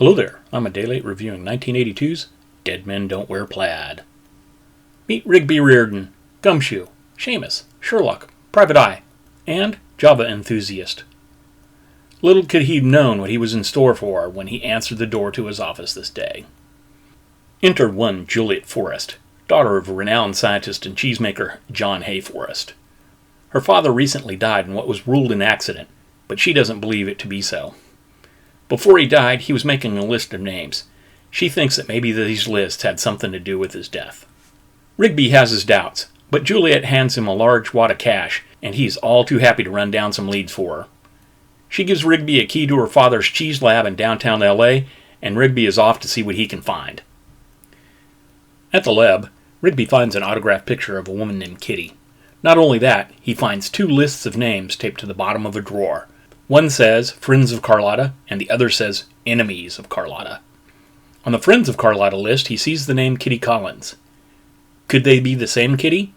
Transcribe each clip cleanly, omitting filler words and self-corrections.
Hello there, I'm a day late reviewing 1982's Dead Men Don't Wear Plaid. Meet Rigby Riordan, Gumshoe, Seamus, Sherlock, Private Eye, and Java Enthusiast. Little could he have known what he was in store for when he answered the door to his office this day. Enter one Juliet Forrest, daughter of renowned scientist and cheesemaker John Hay Forrest. Her father recently died in what was ruled an accident, but she doesn't believe it to be so. Before he died, he was making a list of names. She thinks that maybe these lists had something to do with his death. Rigby has his doubts, but Juliet hands him a large wad of cash, and he's all too happy to run down some leads for her. She gives Rigby a key to her father's cheese lab in downtown L.A., and Rigby is off to see what he can find. At the lab, Rigby finds an autographed picture of a woman named Kitty. Not only that, he finds two lists of names taped to the bottom of a drawer. One says Friends of Carlotta, and the other says Enemies of Carlotta. On the Friends of Carlotta list, he sees the name Kitty Collins. Could they be the same Kitty?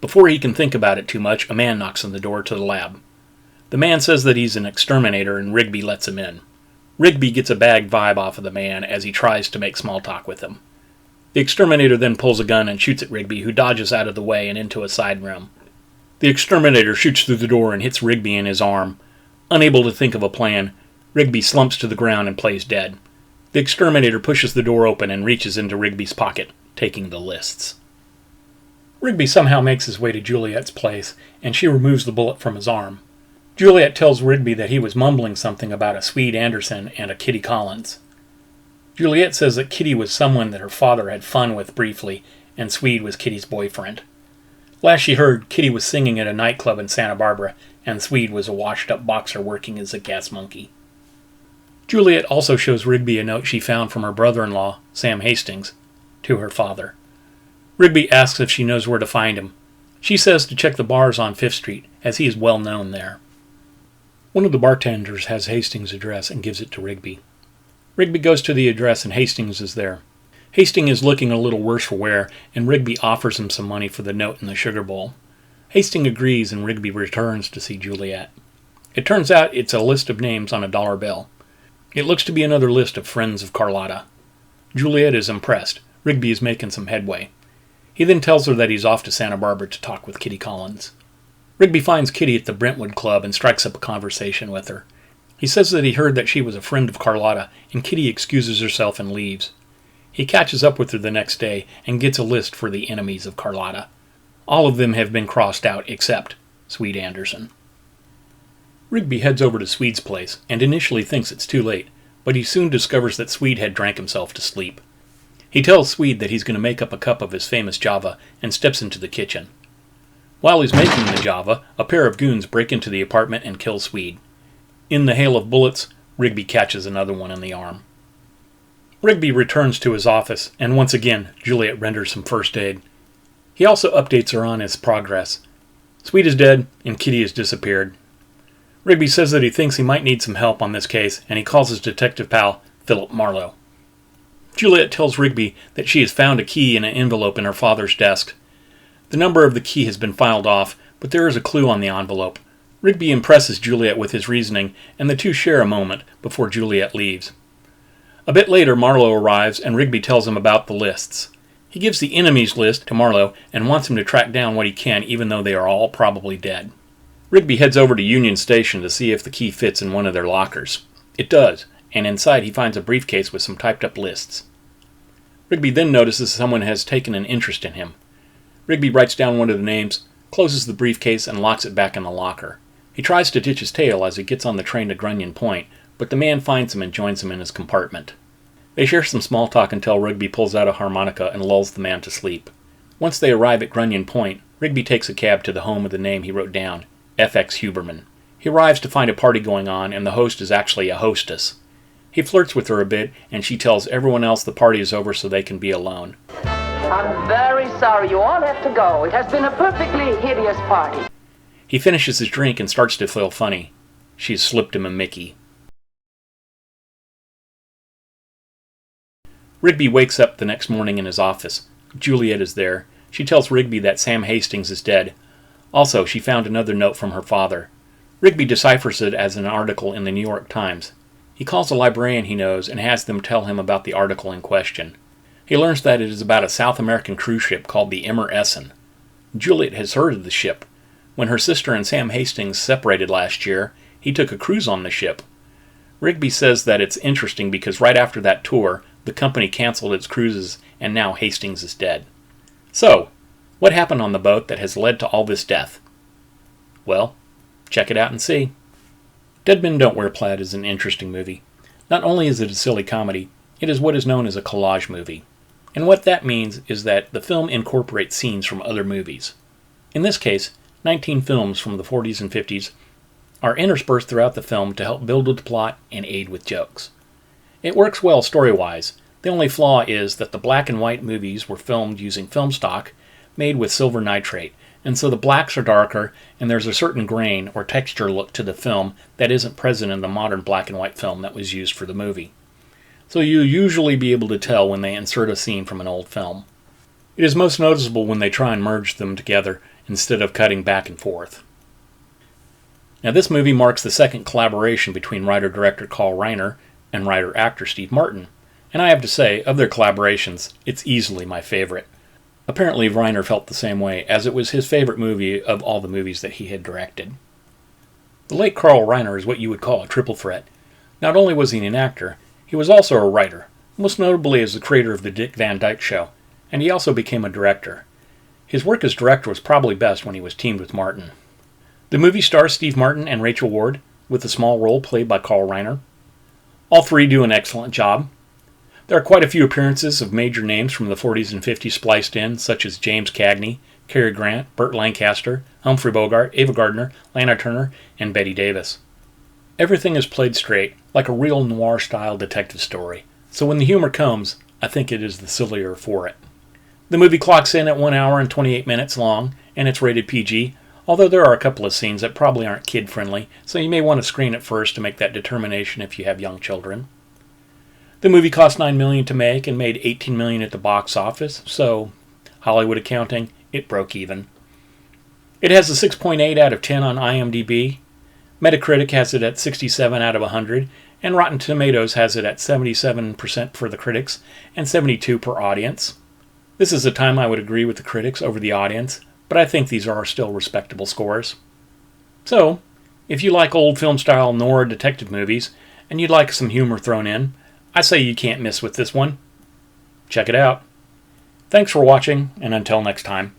Before he can think about it too much, a man knocks on the door to the lab. The man says that he's an exterminator, and Rigby lets him in. Rigby gets a bad vibe off of the man as he tries to make small talk with him. The exterminator then pulls a gun and shoots at Rigby, who dodges out of the way and into a side room. The exterminator shoots through the door and hits Rigby in his arm. Unable to think of a plan, Rigby slumps to the ground and plays dead. The exterminator pushes the door open and reaches into Rigby's pocket, taking the lists. Rigby somehow makes his way to Juliet's place, and she removes the bullet from his arm. Juliet tells Rigby that he was mumbling something about a Swede Anderson and a Kitty Collins. Juliet says that Kitty was someone that her father had fun with briefly, and Swede was Kitty's boyfriend. Last she heard, Kitty was singing at a nightclub in Santa Barbara, and Swede was a washed-up boxer working as a gas monkey. Juliet also shows Rigby a note she found from her brother-in-law, Sam Hastings, to her father. Rigby asks if she knows where to find him. She says to check the bars on 5th Street, as he is well known there. One of the bartenders has Hastings' address and gives it to Rigby. Rigby goes to the address and Hastings is there. Hastings is looking a little worse for wear, and Rigby offers him some money for the note in the sugar bowl. Hastings agrees, and Rigby returns to see Juliet. It turns out it's a list of names on a dollar bill. It looks to be another list of Friends of Carlotta. Juliet is impressed. Rigby is making some headway. He then tells her that he's off to Santa Barbara to talk with Kitty Collins. Rigby finds Kitty at the Brentwood Club and strikes up a conversation with her. He says that he heard that she was a friend of Carlotta, and Kitty excuses herself and leaves. He catches up with her the next day and gets a list for the enemies of Carlotta. All of them have been crossed out except Swede Anderson. Rigby heads over to Swede's place and initially thinks it's too late, but he soon discovers that Swede had drank himself to sleep. He tells Swede that he's going to make up a cup of his famous Java and steps into the kitchen. While he's making the Java, a pair of goons break into the apartment and kill Swede. In the hail of bullets, Rigby catches another one in the arm. Rigby returns to his office, and once again, Juliet renders some first aid. He also updates her on his progress. Swede is dead, and Kitty has disappeared. Rigby says that he thinks he might need some help on this case, and he calls his detective pal, Philip Marlowe. Juliet tells Rigby that she has found a key in an envelope in her father's desk. The number of the key has been filed off, but there is a clue on the envelope. Rigby impresses Juliet with his reasoning, and the two share a moment before Juliet leaves. A bit later, Marlowe arrives, and Rigby tells him about the lists. He gives the enemies list to Marlowe and wants him to track down what he can, even though they are all probably dead. Rigby heads over to Union Station to see if the key fits in one of their lockers. It does, and inside he finds a briefcase with some typed-up lists. Rigby then notices someone has taken an interest in him. Rigby writes down one of the names, closes the briefcase, and locks it back in the locker. He tries to ditch his tail as he gets on the train to Grunion Point, but the man finds him and joins him in his compartment. They share some small talk until Rigby pulls out a harmonica and lulls the man to sleep. Once they arrive at Grunion Point, Rigby takes a cab to the home of the name he wrote down, F.X. Huberman. He arrives to find a party going on, and the host is actually a hostess. He flirts with her a bit, and she tells everyone else the party is over so they can be alone. I'm very sorry you all have to go. It has been a perfectly hideous party. He finishes his drink and starts to feel funny. She's slipped him a Mickey. Rigby wakes up the next morning in his office. Juliet is there. She tells Rigby that Sam Hastings is dead. Also, she found another note from her father. Rigby deciphers it as an article in the New York Times. He He calls a librarian he knows and has them tell him about the article in question. He learns that it is about a South American cruise ship called the Emmer Essen. Juliet has heard of the ship. When her sister and Sam Hastings separated last year, he took a cruise on the ship. Rigby says that it's interesting because right after that tour, the company canceled its cruises and now Hastings is dead. So, what happened on the boat that has led to all this death? Well, check it out and see. Dead Men Don't Wear Plaid is an interesting movie. Not only is it a silly comedy, it is what is known as a collage movie. And what that means is that the film incorporates scenes from other movies. In this case, 19 films from the 40s and 50s are interspersed throughout the film to help build with the plot and aid with jokes. It works well story-wise. The only flaw is that the black and white movies were filmed using film stock made with silver nitrate, and so the blacks are darker and there's a certain grain or texture look to the film that isn't present in the modern black and white film that was used for the movie. So you'll usually be able to tell when they insert a scene from an old film. It is most noticeable when they try and merge them together instead of cutting back and forth. Now this movie marks the second collaboration between writer-director Carl Reiner and writer-actor Steve Martin, and I have to say, of their collaborations, it's easily my favorite. Apparently Reiner felt the same way, as it was his favorite movie of all the movies that he had directed. The late Carl Reiner is what you would call a triple threat. Not only was he an actor, he was also a writer, most notably as the creator of The Dick Van Dyke Show, and he also became a director. His work as director was probably best when he was teamed with Martin. The movie stars Steve Martin and Rachel Ward, with a small role played by Carl Reiner. All three do an excellent job. There are quite a few appearances of major names from the 40s and 50s spliced in, such as James Cagney, Cary Grant, Burt Lancaster, Humphrey Bogart, Ava Gardner, Lana Turner, and Bette Davis. Everything is played straight, like a real noir-style detective story, so when the humor comes, I think it is the sillier for it. The movie clocks in at 1 hour and 28 minutes long, and it's rated PG, although there are a couple of scenes that probably aren't kid-friendly, so you may want to screen it first to make that determination if you have young children. The movie cost $9 million to make and made $18 million at the box office, so, Hollywood accounting, it broke even. It has a 6.8 out of 10 on IMDb. Metacritic has it at 67 out of 100, and Rotten Tomatoes has it at 77% for the critics and 72% per audience. This is a time I would agree with the critics over the audience, but I think these are still respectable scores. So, if you like old film-style noir detective movies, and you'd like some humor thrown in, I say you can't miss with this one. Check it out. Thanks for watching, and until next time.